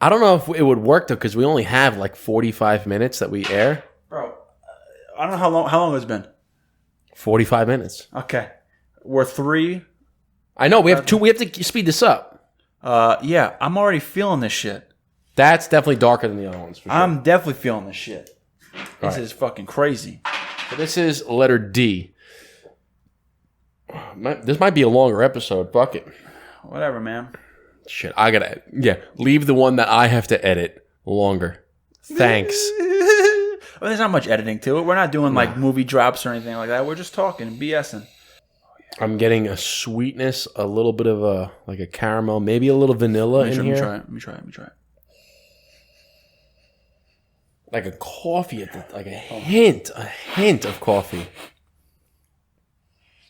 I don't know if it would work, though, because we only have like 45 minutes that we air. Bro, I don't know how long it's been. 45 minutes. Okay. We're 3. I know. We have 2. We have to speed this up. Yeah, I'm already feeling this shit. That's definitely darker than the other ones, for sure. I'm definitely feeling this shit. This is fucking crazy. So this is letter D. This might be a longer episode. Fuck it. Whatever, man. Shit, I gotta... Yeah, leave the one that I have to edit longer. Thanks. Well, there's not much editing to it. We're not doing like movie drops or anything like that. We're just talking and BSing. I'm getting a sweetness, a little bit of a caramel, maybe a little vanilla in here. Let me try it. Like a coffee, like a hint of coffee.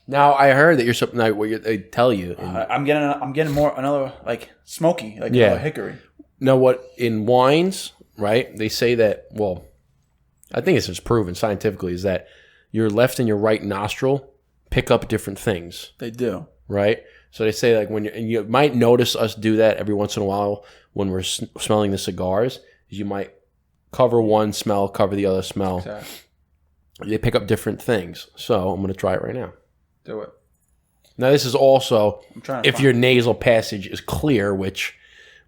Now I heard that you're something like what they tell you. I'm getting more another like smoky, like hickory. Now what in wines, right? They say that. Well, I think it's just proven scientifically is that your left and your right nostril pick up different things. They do, right? So they say like and you might notice us do that every once in a while when we're smelling the cigars. You might cover one smell, cover the other smell. Exactly. They pick up different things. So I'm going to try it right now. Do it. Now this is also if your nasal passage is clear, which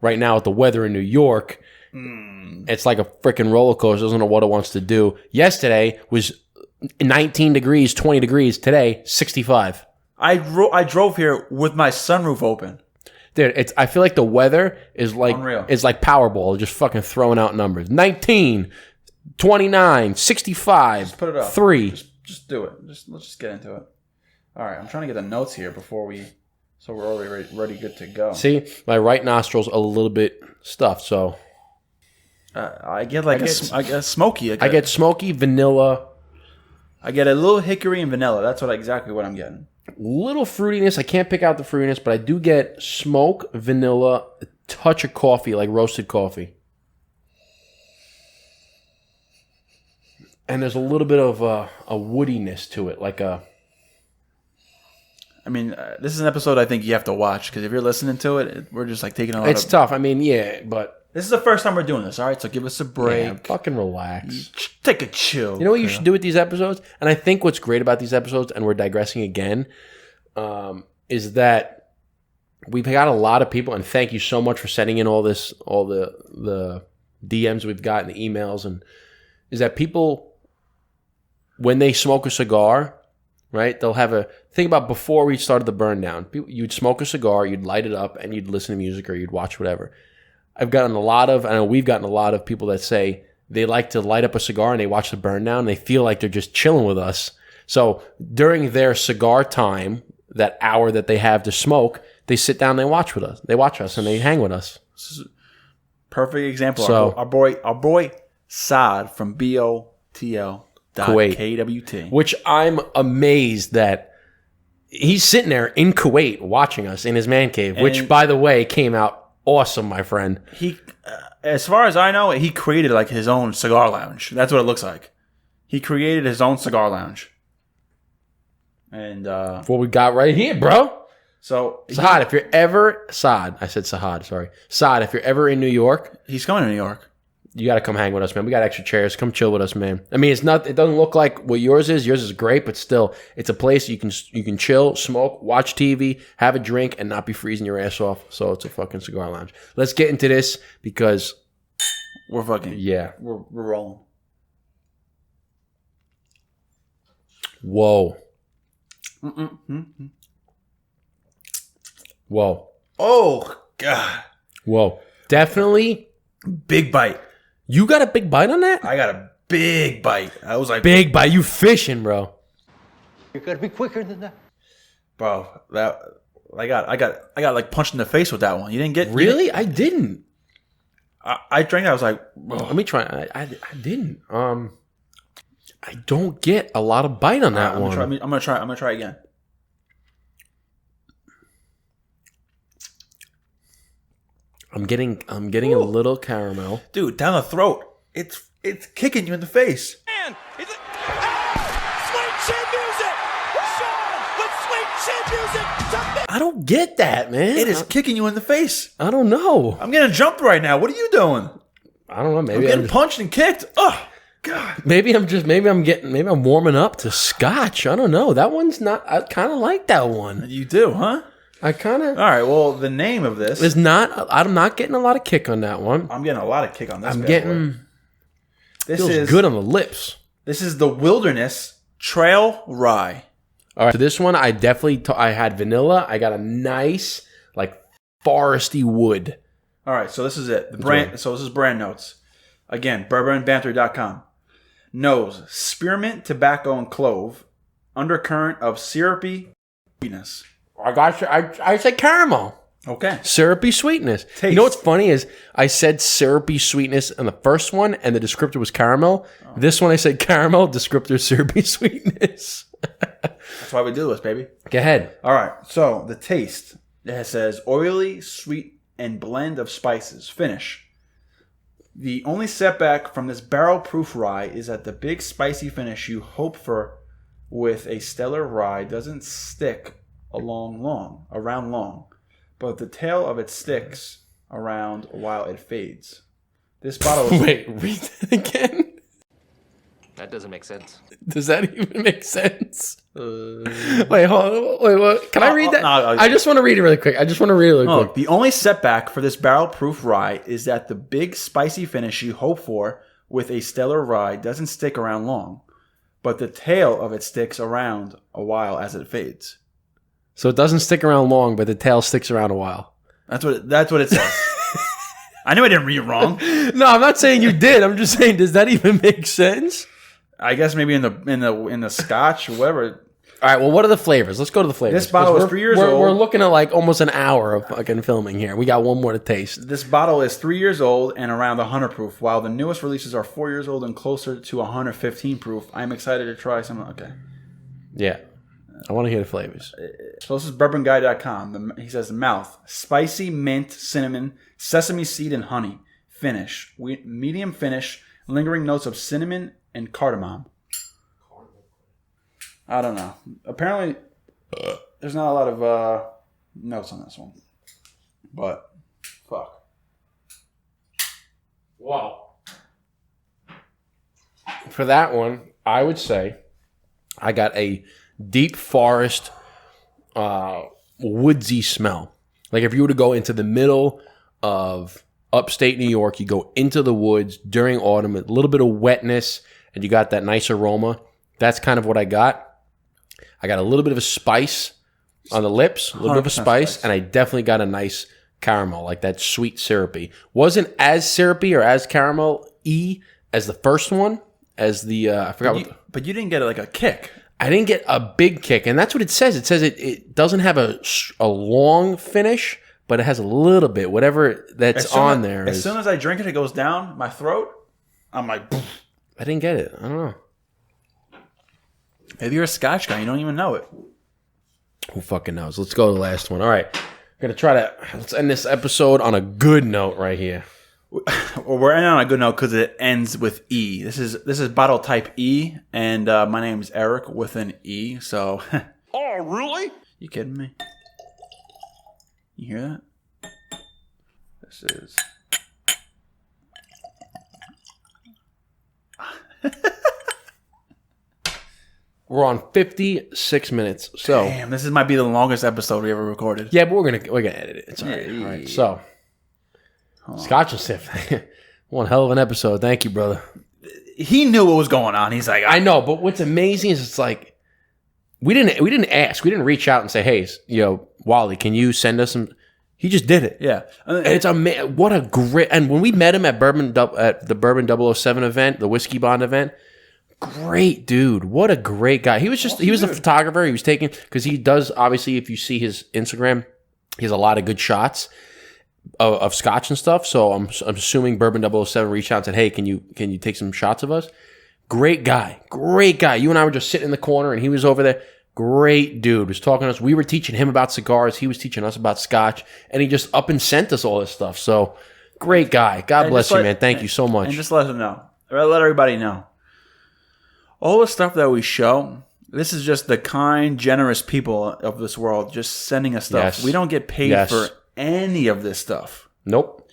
right now with the weather in New York, it's like a freaking roller coaster. Doesn't know what it wants to do. Yesterday was 19 degrees, 20 degrees. Today, 65. I drove here with my sunroof open. Dude, I feel like the weather is like unreal. It's like Powerball, just fucking throwing out numbers. 19, 29, 65, just put it up. 3. Just do it. Let's just get into it. All right, I'm trying to get the notes here so we're already ready, good to go. See, my right nostril's a little bit stuffed, so I get smoky. I get smoky vanilla, I get a little hickory and vanilla. That's exactly what I'm getting. little fruitiness. I can't pick out the fruitiness, but I do get smoke, vanilla, a touch of coffee, like roasted coffee. And there's a little bit of a woodiness to it, like a... I mean, this is an episode I think you have to watch, because if you're listening to it, we're just like taking a lot It's tough. I mean, yeah, but... This is the first time we're doing this, all right? So give us a break. Yeah, fucking relax. Take a chill. You know what you should do with these episodes? And I think what's great about these episodes, and we're digressing again, is that we've got a lot of people, and thank you so much for sending in all the DMs we've got and the emails, and is that people, when they smoke a cigar, right, they'll have a... Think about before we started the burn down. You'd smoke a cigar, you'd light it up, and you'd listen to music or you'd watch whatever. I know we've gotten a lot of people that say they like to light up a cigar and they watch the burn down and they feel like they're just chilling with us. So during their cigar time, that hour that they have to smoke, they sit down and they watch with us. They watch us and they hang with us. This is a perfect example. So, our boy Saad from BOTL.KWT. which I'm amazed that he's sitting there in Kuwait watching us in his man cave, which, by the way, came out awesome, my friend. He, as far as I know, he created like his own cigar lounge. That's what it looks like. He created his own cigar lounge. And what we got right here, bro. So Saad, if you're ever Saad, I said Saad, sorry. Saad, if you're ever in New York, he's coming to New York. You got to come hang with us, man. We got extra chairs. Come chill with us, man. I mean, it doesn't look like what yours is. Yours is great, but still, it's a place you can chill, smoke, watch TV, have a drink, and not be freezing your ass off. So it's a fucking cigar lounge. Let's get into this because we're fucking we're rolling. Whoa. Whoa. Oh God. Whoa. Definitely big bite. You got a big bite on that? I got a big bite. I was like, big bite. You fishing, bro? You gotta be quicker than that, bro. That I got like punched in the face with that one. You didn't get really? I didn't. I drank that. I was like, let me try. I didn't. I don't get a lot of bite on that one. I'm gonna try again. I'm getting a little caramel. Dude, down the throat. It's kicking you in the face. Man, sweet chin music! Sean, with sweet chin music! I don't get that, man. It is kicking you in the face. I don't know. I'm getting jumped right now. What are you doing? I don't know. Maybe I'm getting punched and kicked. Oh, God. Maybe I'm warming up to scotch. I don't know. That one's not... I kind of like that one. You do, huh? I kind of... All right, well, the name of this... is not... I'm not getting a lot of kick on that one. I'm getting a lot of kick on this. I'm getting... This feels good on the lips. This is the Wilderness Trail Rye. All right, so this one, I definitely... I had vanilla. I got a nice, like, foresty wood. All right, so this is it. The brand. So this is brand notes. Again, bourbonbanter.com. Nose, spearmint, tobacco, and clove. Undercurrent of syrupy sweetness. I said caramel. Okay. Syrupy sweetness. Taste. You know what's funny is I said syrupy sweetness in the first one, and the descriptor was caramel. Oh. This one I said caramel, descriptor syrupy sweetness. That's why we do this, baby. Go ahead. All right. So the taste. It says oily, sweet, and blend of spices. Finish. The only setback from this barrel-proof rye is that the big spicy finish you hope for with a stellar rye doesn't stick around long, but the tail of it sticks around while it fades. This bottle is... Wait, read that again? That doesn't make sense. Does that even make sense? Wait, hold on. Wait, can I read that? No, I just want to read it really quick. quick. The only setback for this barrel-proof rye is that the big spicy finish you hope for with a stellar rye doesn't stick around long, but the tail of it sticks around a while as it fades. So it doesn't stick around long, but the tail sticks around a while. That's what it says. I knew I didn't read it wrong. No, I'm not saying you did. I'm just saying, does that even make sense? I guess maybe in the Scotch or whatever. All right, well, what are the flavors? Let's go to the flavors. This bottle is 3 years old. We're looking at like almost an hour of fucking filming here. We got one more to taste. This bottle is 3 years old and around 100 proof, while the newest releases are 4 years old and closer to 115 proof. I'm excited to try some. Okay. Yeah. I want to hear the flavors. So this is bourbonguy.com. He says, mouth, spicy, mint, cinnamon, sesame seed, and honey. Finish, medium finish, lingering notes of cinnamon and cardamom. I don't know. Apparently, there's not a lot of notes on this one. But, fuck. Wow. For that one, I would say I got a deep forest, woodsy smell. Like if you were to go into the middle of upstate New York, you go into the woods during autumn, a little bit of wetness, and you got that nice aroma. That's kind of what I got. I got a little bit of a spice on the lips, a little bit of a spice, and I definitely got a nice caramel, like that sweet syrupy. Wasn't as syrupy or as caramel-y as the first one, as the, I forgot But you didn't get like a kick. I didn't get a big kick, and that's what it says. It says it doesn't have a long finish, but it has a little bit. Whatever that's on there. As soon as I drink it, it goes down my throat. I'm like, I didn't get it. I don't know. Maybe you're a Scotch guy. You don't even know it. Who fucking knows? Let's go to the last one. All right. Let's end this episode on a good note right here. Well, we're ending on a good note because it ends with E. This is bottle type E, and my name's Eric with an E. So, Oh, really? You kidding me? You hear that? This is. We're on 56 minutes. So Damn, this might be the longest episode we ever recorded. yeah, but we're gonna edit it. It's all right. All right. So Scotch and Sip. One hell of an episode. Thank you, brother. He knew what was going on. He's like, I know, but what's amazing is it's like we didn't ask. We didn't reach out and say, hey, Wally, can you send us some? He just did it. Yeah. And it's what a great. And when we met him at the Bourbon 007 event, the Whiskey Bond event, great dude. What a great guy. He was a photographer. He was taking, because he does, obviously, if you see his Instagram, he has a lot of good shots of Scotch and stuff. So I'm assuming Bourbon 007 reached out and said, hey, can you take some shots of us? Great guy. Great guy. You and I were just sitting in the corner and he was over there. Great dude. Was talking to us. We were teaching him about cigars. He was teaching us about Scotch. And he just up and sent us all this stuff. So great guy. God bless you, man. Thank you so much. And just let him know. Let everybody know. All the stuff that we show, this is just the kind, generous people of this world just sending us stuff. Yes. We don't get paid for any of this stuff. Nope.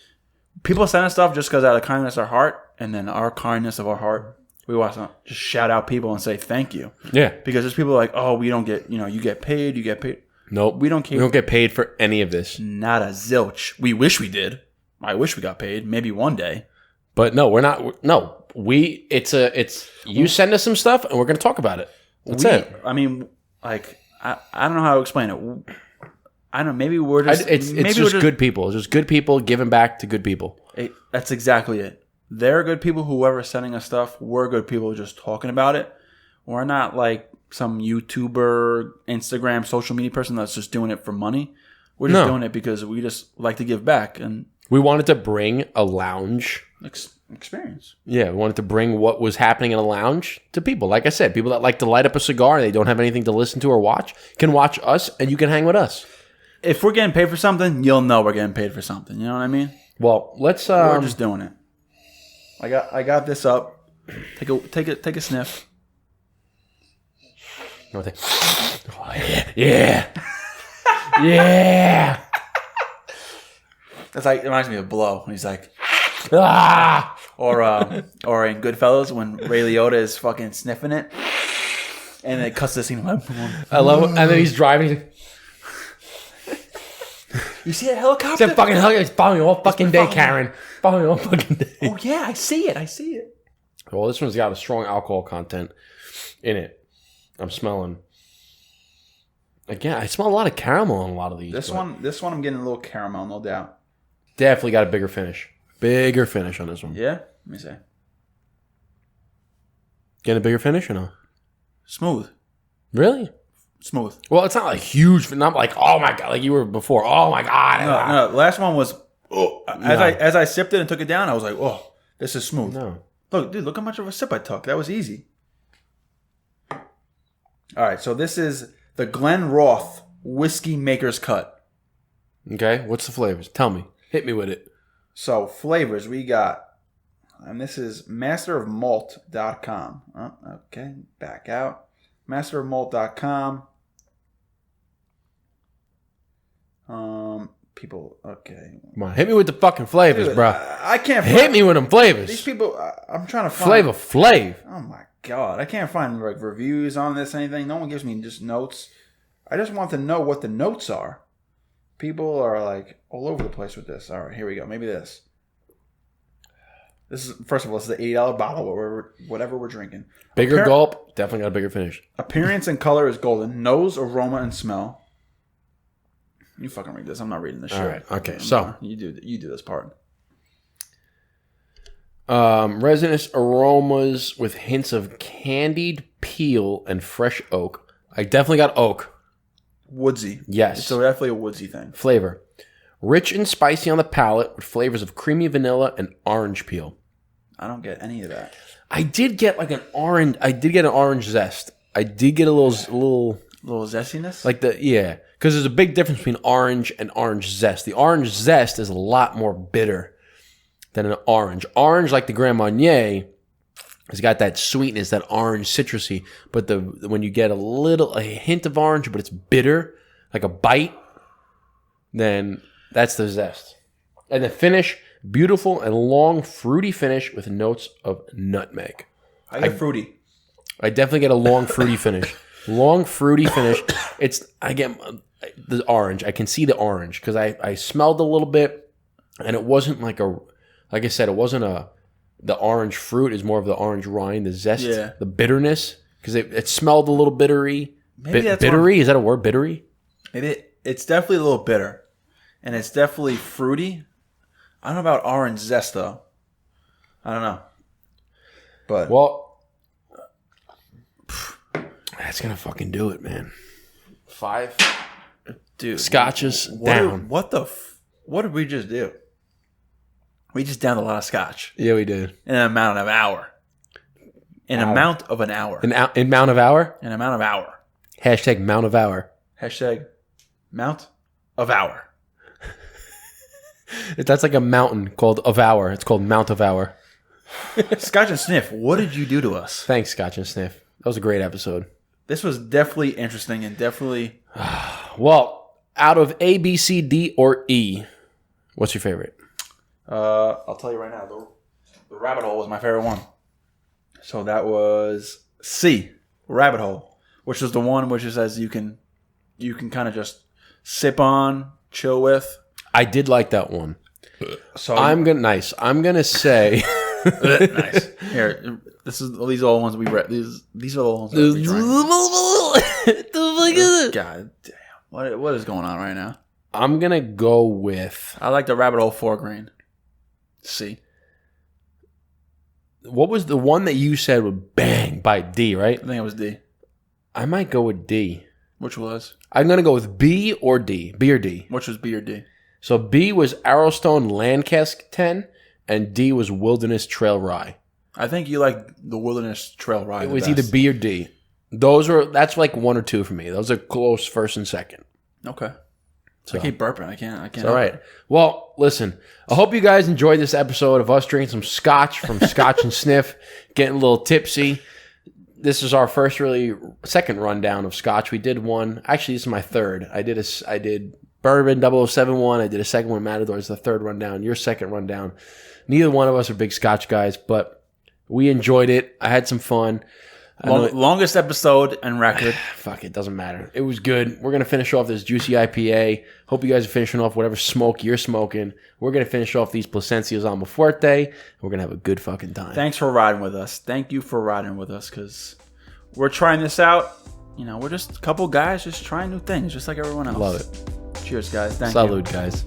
People send us stuff just because out of the kindness of our heart, and then our kindness of our heart, we want to just shout out people and say thank you. Yeah. Because there's people like, oh, we don't get, you get paid, you get paid. Nope. We don't get paid for any of this. Not a zilch. We wish we did. I wish we got paid. Maybe one day. But no, we're not. No. You send us some stuff and we're going to talk about it. That's it. I mean, like, I don't know how to explain it. I don't know. Maybe we're just. It's just good people. It's just good people giving back to good people. That's exactly it. They're good people. Whoever's sending us stuff, we're good people just talking about it. We're not like some YouTuber, Instagram, social media person that's just doing it for money. We're just doing it because we just like to give back. And we wanted to bring a lounge experience. Yeah, we wanted to bring what was happening in a lounge to people. Like I said, people that like to light up a cigar and they don't have anything to listen to or watch can watch us and you can hang with us. If we're getting paid for something, you'll know we're getting paid for something. You know what I mean? Well, let's. We're just doing it. I got this up. Take a sniff. Oh, yeah. Yeah. That's like, it reminds me of Blow. He's like, ah. Or in Goodfellas when Ray Liotta is fucking sniffing it, and it cuts the scene. I love it. And then he's driving. He's like, you see that helicopter? That fucking helicopter. It's following me all fucking day, Karen. Following me all fucking day. Oh yeah, I see it. Well, this one's got a strong alcohol content in it. I'm smelling. Again, I smell a lot of caramel on a lot of these. This one, I'm getting a little caramel, no doubt. Definitely got a bigger finish. Bigger finish on this one. Yeah? Let me see. Getting a bigger finish or no? Smooth. Really? Smooth. Well, it's not like huge, not like, oh my God, like you were before. Oh my God. No. Last one was, as I sipped it and took it down, I was like, oh, this is smooth. No. Look, dude, look how much of a sip I took. That was easy. All right, so this is the Glenrothes Whiskey Maker's Cut. Okay, what's the flavors? Tell me. Hit me with it. So, flavors, we got, and this is masterofmalt.com. Oh, okay, back out. Masterofmalt.com. People, okay. Come on, hit me with the fucking flavors, Dude, bro. I can't hit me with them flavors. These people, I'm trying to find. Flav. Oh my God. I can't find like reviews on this, anything. No one gives me just notes. I just want to know what the notes are. People are like all over the place with this. All right, here we go. Maybe this. This is, first of all, this is the $80 bottle, whatever we're drinking. Bigger gulp, definitely got a bigger finish. Appearance and color is golden. Nose, aroma, and smell. You fucking read this. I'm not reading this shit. All right. Okay. So you do this part. Resinous aromas with hints of candied peel and fresh oak. I definitely got oak. Woodsy. Yes. It's definitely a woodsy thing. Flavor. Rich and spicy on the palate with flavors of creamy vanilla and orange peel. I don't get any of that. I did get like an orange. I did get an orange zest. I did get a little zestiness. Like because there's a big difference between orange and orange zest. The orange zest is a lot more bitter than an orange. Orange, like the Grand Marnier, has got that sweetness, that orange citrusy. But when you get a hint of orange, but it's bitter, like a bite, then that's the zest. And the finish, beautiful and long, fruity finish with notes of nutmeg. I get fruity. I definitely get a long, fruity finish. Long, fruity finish. I get the orange. I can see the orange because I smelled a little bit, and it wasn't like I said, it wasn't the orange fruit. It's more of the orange rind, the zest, the bitterness, because it smelled a little bittery. Maybe that's bittery? Is that a word, bittery? Maybe it's definitely a little bitter, and it's definitely fruity. I don't know about orange zest though. I don't know, but that's gonna fucking do it, man. 5, dude. Scotches down. What did we just do? We just downed a lot of scotch. Yeah, we did. In an amount of hour. An amount of an hour. An amount of hour? An amount of hour. Hashtag mount of hour. Hashtag mount of hour. That's like a mountain called of hour. It's called Mount of Hour. Scotch and Sniff, what did you do to us? Thanks, Scotch and Sniff. That was a great episode. This was definitely interesting and definitely... Well, out of A, B, C, D, or E, what's your favorite? I'll tell you right now. The rabbit hole was my favorite one. So that was C, rabbit hole, which is the one which says you can kind of just sip on, chill with. I did like that one. So I'm gonna say nice. Here, these are all the ones we read. These are the ones that we drank. God damn. What is going on right now? I'm gonna go with. I like the rabbit hole 4 grain. C. What was the one that you said would bang by D, right? I think it was D. I might go with D. Which was? I'm gonna go with B or D. B or D. Which was B or D? So B was Aerstone Land Cask 10, and D was Wilderness Trail Rye. I think you like the Wilderness Trail Rye. It was either B or D. That's like 1 or 2 for me. Those are close first and second. Okay. So I keep burping. I can't. It's all right. Well, listen. I hope you guys enjoyed this episode of us drinking some scotch from Scotch and Sniff, getting a little tipsy. This is our second rundown of scotch. We did one. Actually, this is my third. I did Bourbon 0071. I did a second one, Matador. It's the third rundown. Your second rundown. Neither one of us are big scotch guys, but we enjoyed it. I had some fun. Longest episode and record. Fuck, it doesn't matter. It was good. We're going to finish off this juicy IPA. Hope you guys are finishing off whatever smoke you're smoking. We're going to finish off these Plasencias Alma Fuerte. We're going to have a good fucking time. Thanks for riding with us. Thank you for riding with us because we're trying this out. We're just a couple guys just trying new things just like everyone else. Love it. Cheers, guys. Thank you. Salud, guys.